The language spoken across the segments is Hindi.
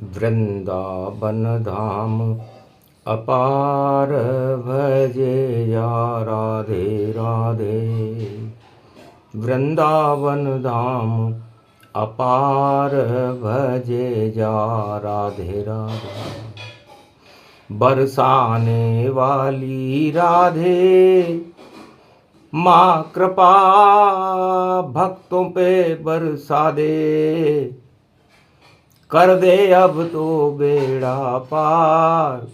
वृंदावन धाम अपार भजे या राधे राधे। वृंदावन धाम अपार भजे जा राधे राधे। बरसाने वाली राधे माँ कृपा भक्तों पे बरसा दे, कर दे अब तो बेड़ा पार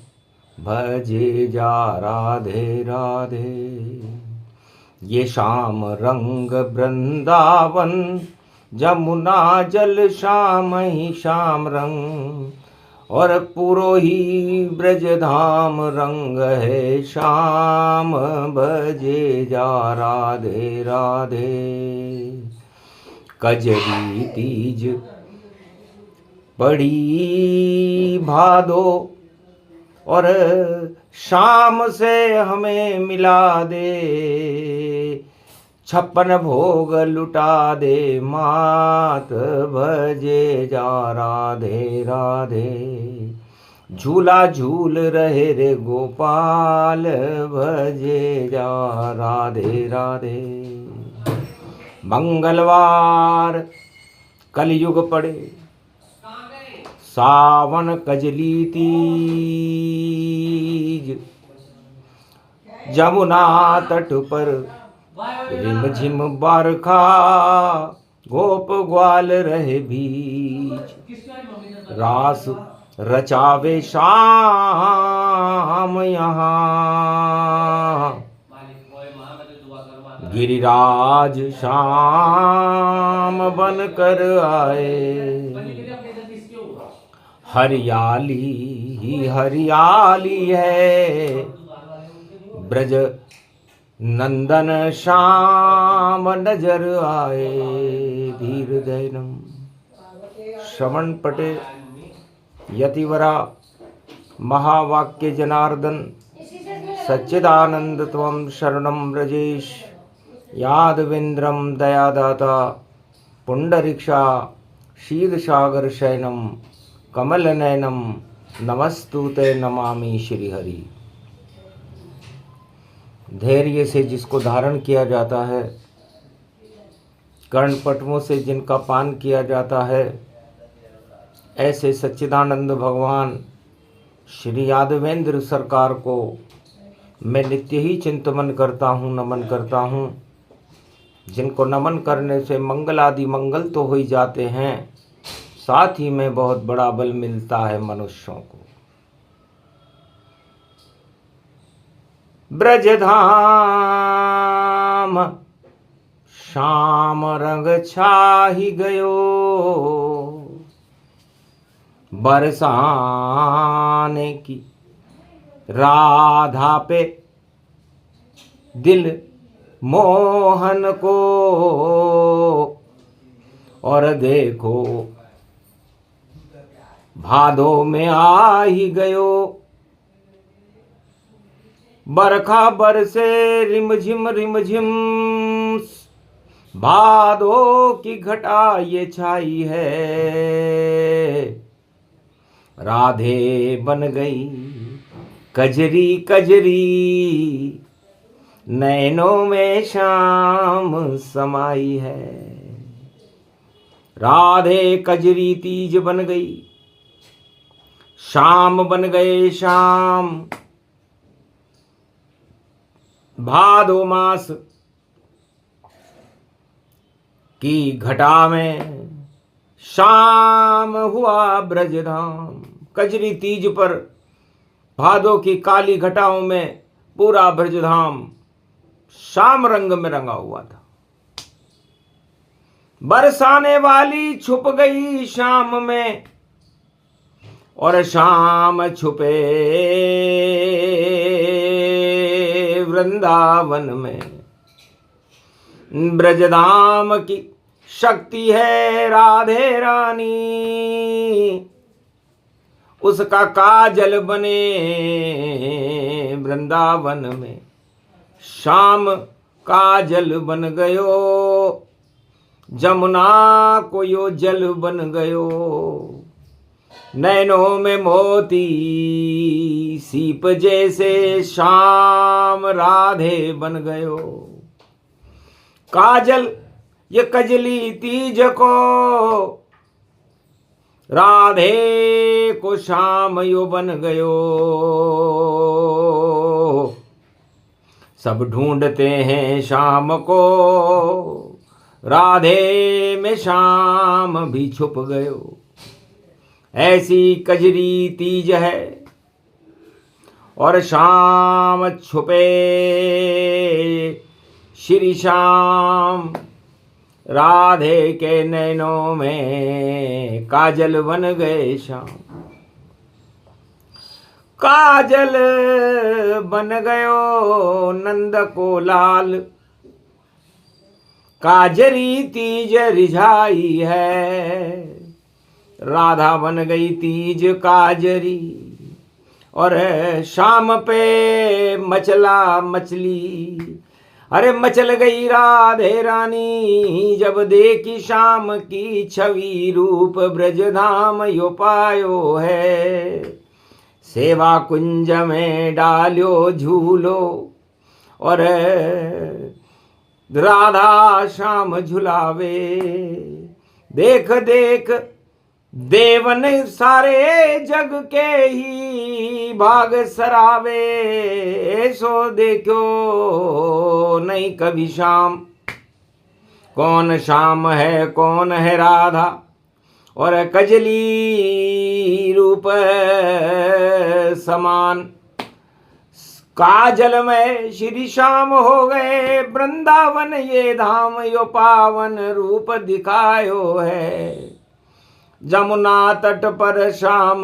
भजे जा राधे राधे। ये श्याम रंग वृंदावन जमुना जल श्याम ही श्याम रंग, और पूरो ही ब्रज धाम रंग है श्याम भजे जा राधे राधे। कजरी तीज बड़ी भादो, और शाम से हमें मिला दे, 56 भोग लुटा दे मात भजे जा राधे राधे। झूला झूल रहे रे गोपाल भजे जा राधे राधे। मंगलवार कलयुग पड़े, सावन कजली तीज, जमुना तट पर रिमझिम बरखा, गोप ग्वाल रहे बीच, रास रचावे शाम यहाँ। गिरिराज शाम बन कर आए, हरियाली ही हरियाली है, ब्रज नंदन श्याम नजर आए। धीर दैनम श्रवण पटे यतिवरा महावाक्य जनार्दन, सच्चिदानंद त्वं शरणं व्रजेश। यादवेन्द्रं दयादाता पुंडरीक्षा शीर्षागर शयनम, कमल नयनम नमस्तुते नमामि श्रीहरि। धैर्य से जिसको धारण किया जाता है, कर्णपटुओं से जिनका पान किया जाता है, ऐसे सच्चिदानंद भगवान श्री यादवेंद्र सरकार को मैं नित्य ही चिंतन करता हूँ, नमन करता हूँ। जिनको नमन करने से मंगल आदि मंगल तो हो ही जाते हैं, साथ ही में बहुत बड़ा बल मिलता है मनुष्यों को। ब्रजधाम श्याम रंग छाही गयो, बरसाने की राधा पे दिल मोहन को, और देखो भादो में आ ही गयो, बरखा बरसे रिमझिम रिमझिम, भादो की घटा ये छाई है। राधे बन गई कजरी कजरी, नैनों में शाम समाई है। राधे कजरी तीज बन गई, शाम बन गए शाम। भादो मास की घटा में शाम हुआ ब्रजधाम। कजरी तीज पर भादो की काली घटाओं में पूरा ब्रजधाम शाम रंग में रंगा हुआ था। बरसाने वाली छुप गई शाम में, और शाम छुपे वृंदावन में। ब्रजधाम की शक्ति है राधे रानी, उसका काजल बने वृंदावन में। शाम काजल बन गयो, जमुना को यो जल बन गयो। नैनों में मोती सीप जैसे शाम राधे बन गयो। काजल ये कजली तीज को राधे को शाम यो बन गयो। सब ढूंढते हैं शाम को, राधे में शाम भी छुप गयो। ऐसी कजरी तीज है और शाम छुपे श्री श्याम। राधे के नैनों में काजल बन गए श्याम। काजल बन गयो नंद को लाल, काजरी तीज रिझाई है। राधा बन गई तीज काजरी और शाम पे मचला मछली। अरे मचल गई राधे रानी जब देखी शाम की छवि। रूप ब्रजधाम यो पायो है, सेवा कुंज में डाल्यो झूलो। और राधा श्याम झुलावे। देख देख देवन सारे जग के ही भाग सरावे। सो देखो नहीं कभी शाम, कौन शाम है कौन है राधा। और कजली रूप समान, काजल में श्री श्याम हो गए। वृंदावन ये धाम यो पावन रूप दिखायो है। जमुना तट पर श्याम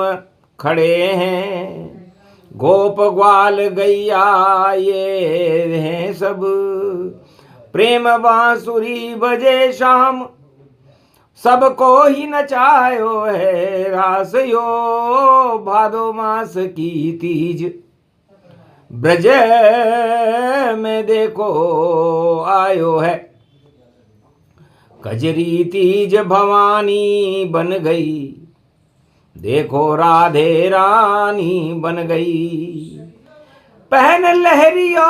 खड़े हैं, गोप ग्वाल गैया ये हैं सब। प्रेम बांसुरी बजे श्याम, सबको ही नचायो है। रास यो भादो मास की तीज, ब्रज में देखो आयो है। कजरी तीज भवानी बन गई, देखो राधे रानी बन गई। पहन लहरियो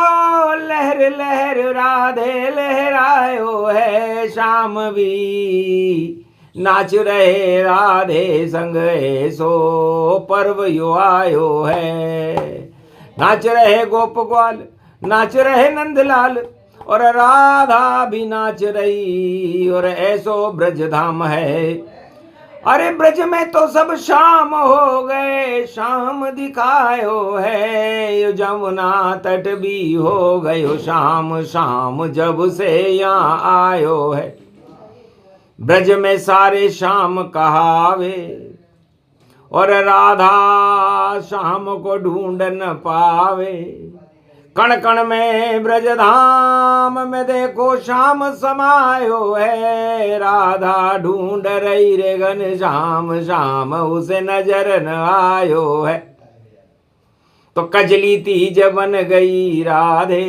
लहर लहर राधे लहरायो है। शाम भी नाच रहे राधे संग, सो पर्व यो आयो है। नाच रहे गोप ग्वाल, नाच रहे नंदलाल, और राधा भी नाच रही। और ऐसो ब्रज धाम है। अरे ब्रज में तो सब शाम हो गए, शाम दिखायो है। यो जमुना तट भी हो गयो शाम, शाम जब से यहाँ आयो है। ब्रज में सारे शाम कहावे, और राधा शाम को ढूंढ न पावे। कण कण में ब्रज धाम में देखो शाम समायो है। राधा ढूंढ रही रे घन श्याम, श्याम उसे नजर न आयो है। तो कजली तीज बन गई राधे,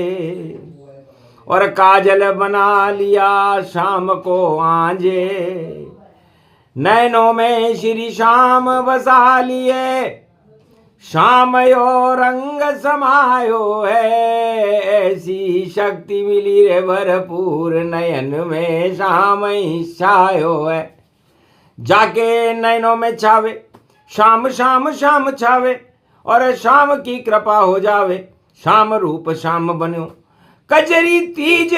और काजल बना लिया शाम को आंजे। नैनों में श्री श्याम बसा लिए, श्याम यो रंग समायो है। ऐसी शक्ति मिली रे भरपूर, नयन में श्याम ही छायो है। जाके नैनों में छावे श्याम, श्याम श्याम छावे, और श्याम की कृपा हो जावे। श्याम रूप श्याम बनो कजरी तीज,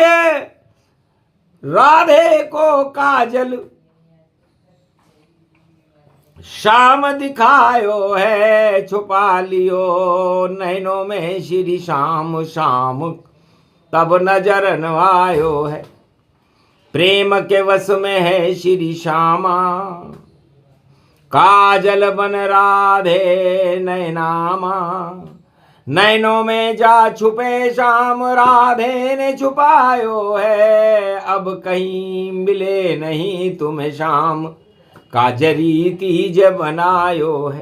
राधे को काजल श्याम दिखायो है। छुपा लियो नैनों में श्री श्याम, श्याम तब नजर न आयो है। प्रेम के वश में है श्री श्यामा, काजल बन राधे नैनामा। नैनों में जा छुपे श्याम, राधे ने छुपायो है। अब कहीं मिले नहीं तुम्हें श्याम, काजरी तीज बनायो है।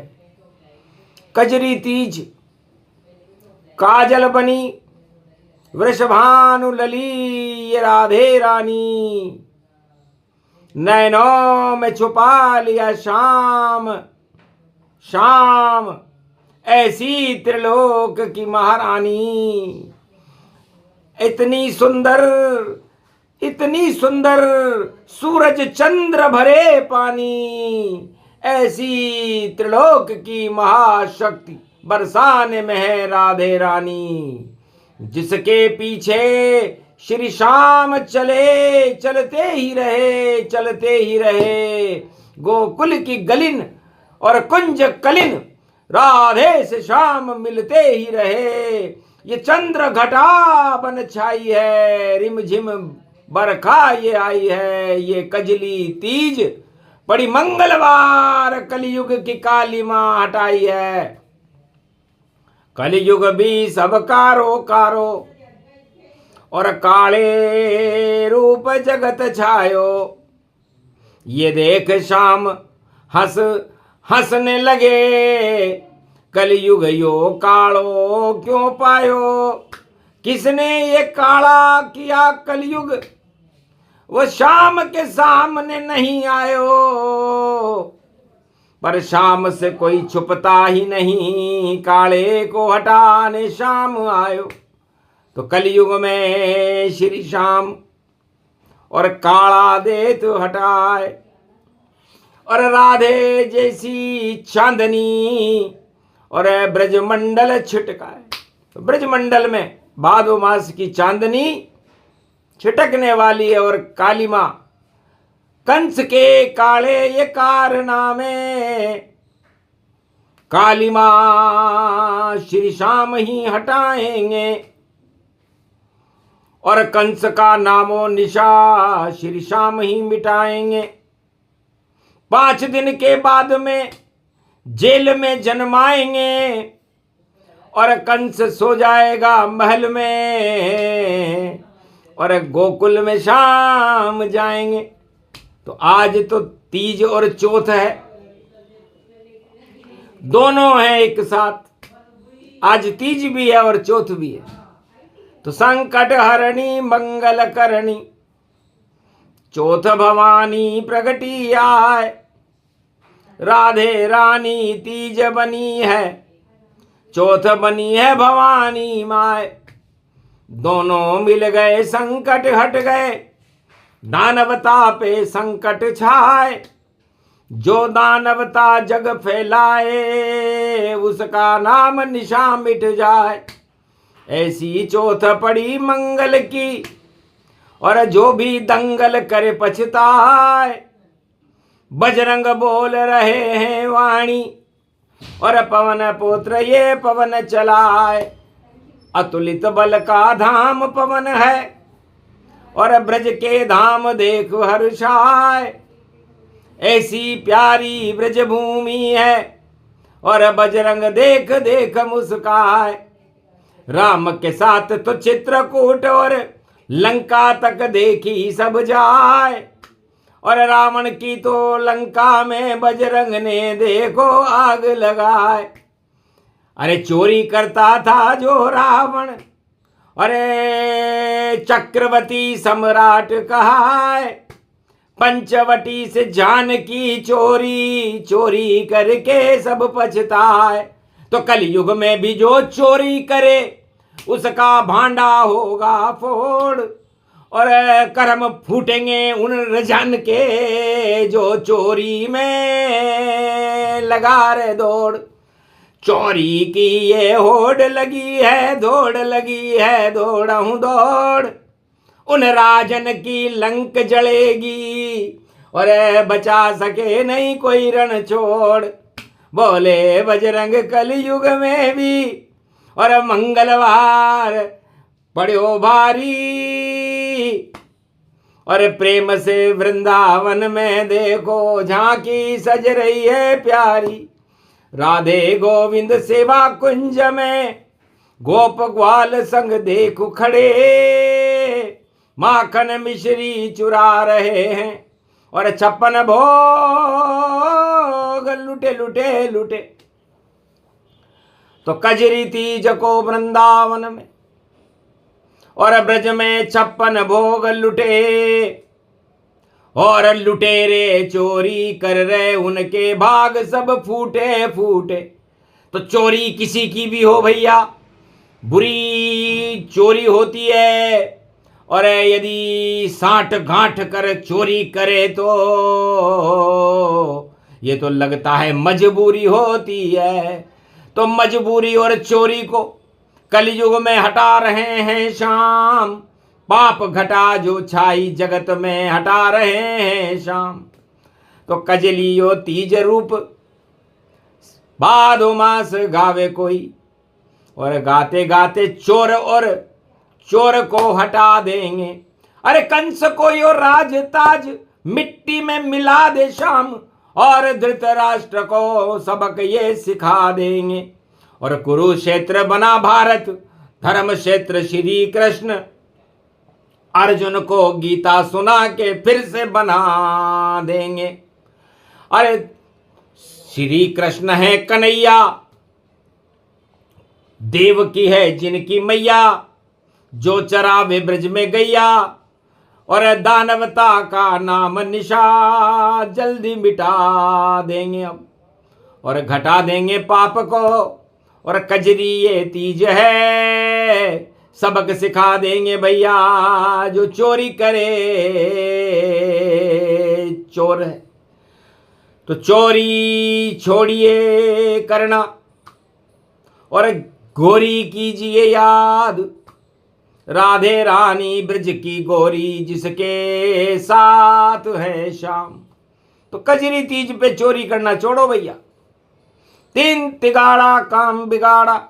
कजरी तीज काजल बनी वृषभानु लली ये राधे रानी। नैनों में छुपा लिया श्याम, श्याम ऐसी त्रिलोक की महारानी, इतनी सुंदर, इतनी सुंदर, सूरज चंद्र भरे पानी, ऐसी त्रिलोक की महाशक्ति बरसाने में है राधे रानी। जिसके पीछे श्री श्याम चले, चलते ही रहे, चलते ही रहे। गोकुल की गलिन और कुंज कलिन, राधे से श्याम मिलते ही रहे। ये चंद्र घटा बन छाई है, रिमझिम बरखा ये आई है। ये कजली तीज बड़ी मंगलवार, कलयुग की काली माँ हटाई है। कलयुग भी सब कारो कारो, और काले रूप जगत छायो। ये देख श्याम हंस हंसने लगे, कलयुग यो कालो क्यों पायो। किसने ये काला किया कलयुग, वो श्याम के सामने नहीं आयो। पर श्याम से कोई छुपता ही नहीं, काले को हटाने श्याम आयो। तो कलयुग में श्री श्याम और काला दे तो हटाए, और राधे जैसी चांदनी और ब्रजमंडल छिटकाए। तो ब्रजमंडल में भादो मास की चांदनी छिटकने वाली है, और काली मां कंस के काले ये कारनामे, काली मां श्री श्याम ही हटाएंगे। और कंस का नामो निशा श्री श्याम ही मिटाएंगे। 5 दिन के बाद में जेल में जन्माएंगे, और कंस सो जाएगा महल में, और गोकुल में श्याम जाएंगे। तो आज तो तीज और चौथ है, दोनों हैं एक साथ। आज तीज भी है और चौथ भी है। तो संकट हरणी मंगल करणी, चौथ भवानी प्रगटी आए। राधे रानी तीज बनी है, चौथ बनी है भवानी माए। दोनों मिल गए संकट हट गए, दानवता पे संकट छाए। जो दानवता जग फैलाए, उसका नाम निशा मिट जाए। ऐसी चौथ पड़ी मंगल की, और जो भी दंगल करे पछताए। बजरंग बोल रहे हैं वाणी, और पवन पुत्र ये पवन चलाए। अतुलित बल का धाम पवन है, और ब्रज के धाम देख हर्षाए। ऐसी प्यारी ब्रज भूमि है, और बजरंग देख देख मुस्काए। राम के साथ तो चित्रकूट और लंका तक देखी सब जाए, और रावण की तो लंका में बजरंग ने देखो आग लगाए। अरे चोरी करता था जो रावण, अरे चक्रवर्ती सम्राट कहाए। पंचवटी से जानकी चोरी, चोरी करके सब पछताए। तो कलयुग में भी जो चोरी करे, उसका भांडा होगा फोड़, और कर्म फूटेंगे उन रजन के, जो चोरी में लगा रे दौड़। चोरी की ये होड़ लगी है, दौड़ लगी है, दौड़हूं दौड़। उन राजन की लंक जलेगी, और बचा सके नहीं कोई रण छोड़। बोले बजरंग कलयुग में भी, और मंगलवार पड़ो भारी। और प्रेम से वृंदावन में देखो झांकी सज रही है प्यारी। राधे गोविंद सेवा कुंज में गोप ग्वाल संग देखो खड़े। माखन मिश्री चुरा रहे हैं, और 56 भोग लुटे लुटे लुटे। तो कजरी तीज को वृंदावन में, और ब्रज में 56 भोग लुटे। और लुटेरे चोरी कर रहे, उनके भाग सब फूटे फूटे। तो चोरी किसी की भी हो भैया, बुरी चोरी होती है। और यदि साठ गांठ कर चोरी करे तो ये तो लगता है मजबूरी होती है। तो मजबूरी और चोरी को कलयुग में हटा रहे हैं शाम, पाप घटा जो छाई जगत में हटा रहे हैं शाम। तो कजलियो तीज रूप भादो मास गावे कोई, और गाते गाते चोर और चोर को हटा देंगे। अरे कंस को यो राज ताज मिट्टी में मिला दे शाम, और धृतराष्ट्र को सबक ये सिखा देंगे। और कुरुक्षेत्र बना भारत धर्म क्षेत्र, श्री कृष्ण अर्जुन को गीता सुना के फिर से बना देंगे। अरे श्री कृष्ण है कन्हैया, देव की है जिनकी मैया, जो चरावे ब्रज में गैया, और दानवता का नाम निशा जल्दी मिटा देंगे अब, और घटा देंगे पाप को। और कजरी ये तीज है, सबक सिखा देंगे भैया, जो चोरी करे चोर है। तो चोरी छोड़िए करना, और गोरी कीजिए याद, राधे रानी ब्रज की गोरी जिसके साथ है शाम। तो कजरी तीज पे चोरी करना छोड़ो भैया, तीन तिगाड़ा काम बिगाड़ा।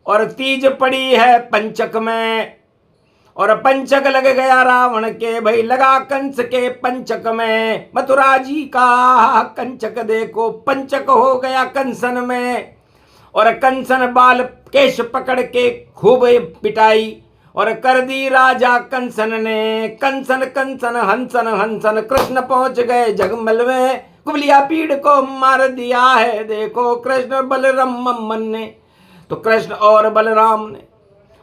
और तीज पड़ी है पंचक में, और पंचक लग गया रावण के, भाई लगा कंस के पंचक में। मथुरा जी का कंचक देखो पंचक हो गया कंसन में। और कंसन बाल केश पकड़ के खूब पिटाई, और कर दी राजा कंसन ने। कंसन कंसन हंसन हंसन, कृष्ण पहुंच गए जगमल में, कुबलिया पीड़ को मार दिया है देखो कृष्ण बलराम ने। तो कृष्ण और बलराम ने,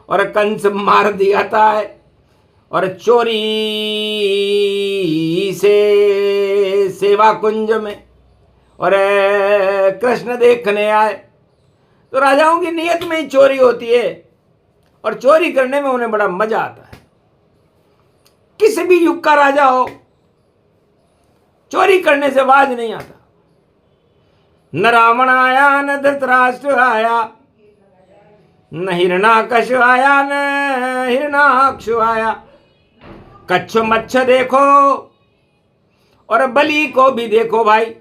और कंस मार दिया था। और चोरी से सेवा कुंज में और कृष्ण देखने आए। तो राजाओं की नियत में ही चोरी होती है, और चोरी करने में उन्हें बड़ा मजा आता है। किसी भी युग का राजा हो, चोरी करने से बाज नहीं आता। न रावण आया, न धृतराष्ट्र आया, न हिरणाकश आया, न हिरणाक्ष आया। कच्छ मच्छ देखो, और बलि को भी देखो भाई।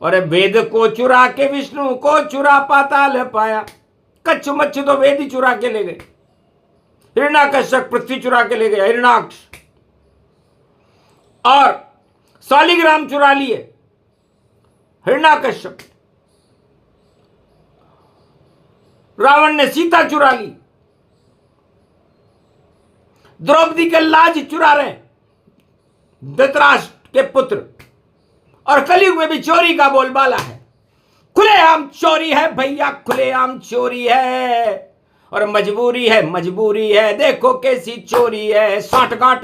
और वेद को चुरा के विष्णु को चुरा पाताल पाया। कच्छ मच्छ तो वेद ही चुरा के ले गए, हिरणाकश्यप पृथ्वी चुरा के ले गया हिरणाक्ष, और शालिग्राम चुरा लिए हिरणाकश्यप। रावण ने सीता चुरा ली, द्रौपदी के लाज चुरा रहे धृतराष्ट्र के पुत्र। और कलयुग में भी चोरी का बोलबाला है, खुलेआम चोरी है भैया, खुलेआम चोरी है। और मजबूरी है, मजबूरी है, देखो कैसी चोरी है। साठगांठ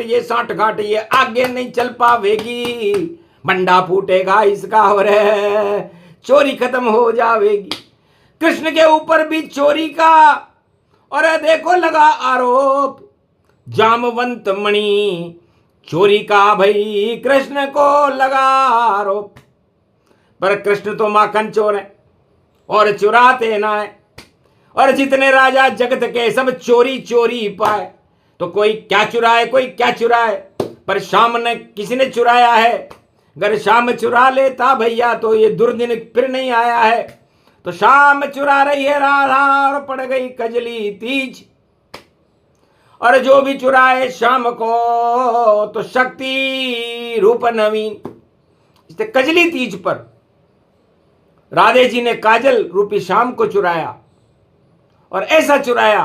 ये आगे नहीं चल पावेगी, बंडा फूटेगा इसका और चोरी खत्म हो जाएगी। कृष्ण के ऊपर भी चोरी का और देखो लगा आरोप, जामवंत मणि चोरी का भाई कृष्ण को लगा आरोप। पर कृष्ण तो माखन चोर है और चुराते ना है। और जितने राजा जगत के सब चोरी चोरी पाए। तो कोई क्या चुराए, कोई क्या चुराए, पर शाम ने किसी ने चुराया है। अगर शाम चुरा लेता भैया तो ये दुर्दिन फिर नहीं आया है। तो शाम चुरा रही है राधा और पड़ गई कजली तीज। और जो भी चुराए शाम को तो शक्ति रूप नवीन। इसलिए कजली तीज पर राधे जी ने काजल रूपी शाम को चुराया, और ऐसा चुराया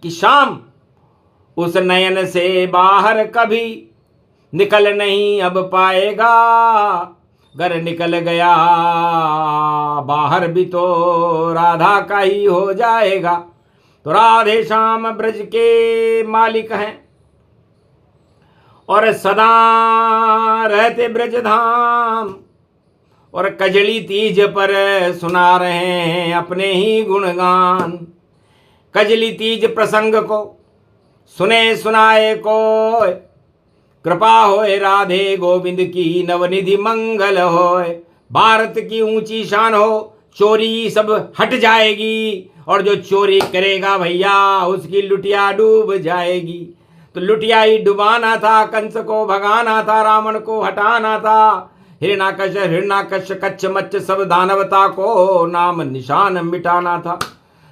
कि शाम उस नयन से बाहर कभी निकल नहीं अब पाएगा। घर निकल गया बाहर भी तो राधा का ही हो जाएगा। तो राधे श्याम ब्रज के मालिक हैं और सदा रहते ब्रजधाम। और कजली तीज पर सुना रहे हैं अपने ही गुणगान। कजली तीज प्रसंग को सुने सुनाए को, कृपा होए राधे गोविंद की नवनिधि मंगल होए। भारत की ऊंची शान हो, चोरी सब हट जाएगी, और जो चोरी करेगा भैया उसकी लुटिया डूब जाएगी। तो लुटिया ही डुबाना था, कंस को भगाना था, रावण को हटाना था, हिरणाकश कच्छ मच्छ सब दानवता को नाम निशान मिटाना था।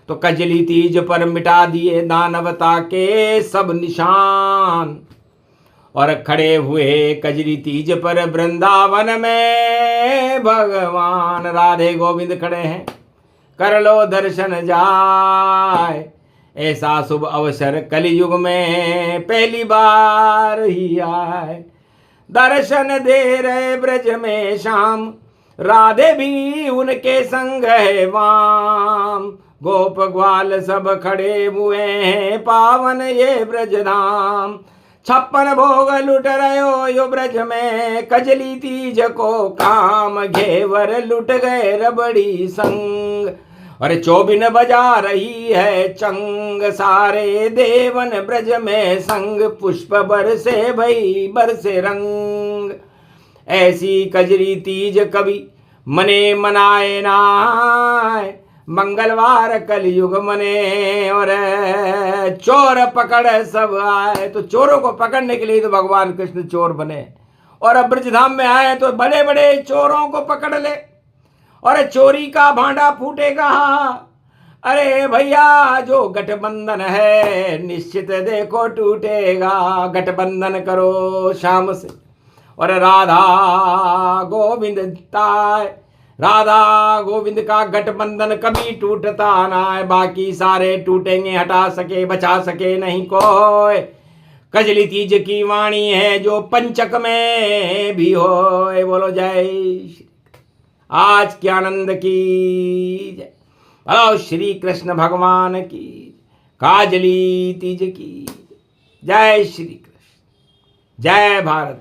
तो कजली तीज पर मिटा दिए दानवता के सब निशान। और खड़े हुए कजली तीज पर वृंदावन में भगवान राधे गोविंद खड़े हैं, कर लो दर्शन जाए। ऐसा शुभ अवसर कलयुग में पहली बार ही आए। दर्शन दे रहे ब्रज में श्याम, राधे भी उनके संग है वाम। गोप ग्वाल सब खड़े हुए हैं, पावन ये ब्रज धाम। 56 भोग लुट रहे यो ब्रज में, कजली तीज को काम घेवर लुट गए रबड़ी संग। और 24 बजा रही है चंग, सारे देवन ब्रज में संग। पुष्प बरसे भई बरसे रंग, ऐसी कजली तीज कभी मने मनाए नाय। मंगलवार कलयुग मने और चोर पकड़ सब आए। तो चोरों को पकड़ने के लिए तो भगवान कृष्ण चोर बने, और अब ब्रजधाम में आए तो बड़े बड़े चोरों को पकड़ ले, और चोरी का भांडा फूटेगा। अरे भैया जो गठबंधन है निश्चित देखो टूटेगा। गठबंधन करो शाम से, और राधा गोविंद ताय, राधा गोविंद का गठबंधन कभी टूटता ना है। बाकी सारे टूटेंगे, हटा सके बचा सके नहीं कोई। कजली तीज की वाणी है जो पंचक में भी हो। बोलो जय श्री, आज के आनंद की जय। बोलो श्री कृष्ण भगवान की, काजली तीज की जय। श्री कृष्ण, जय भारत।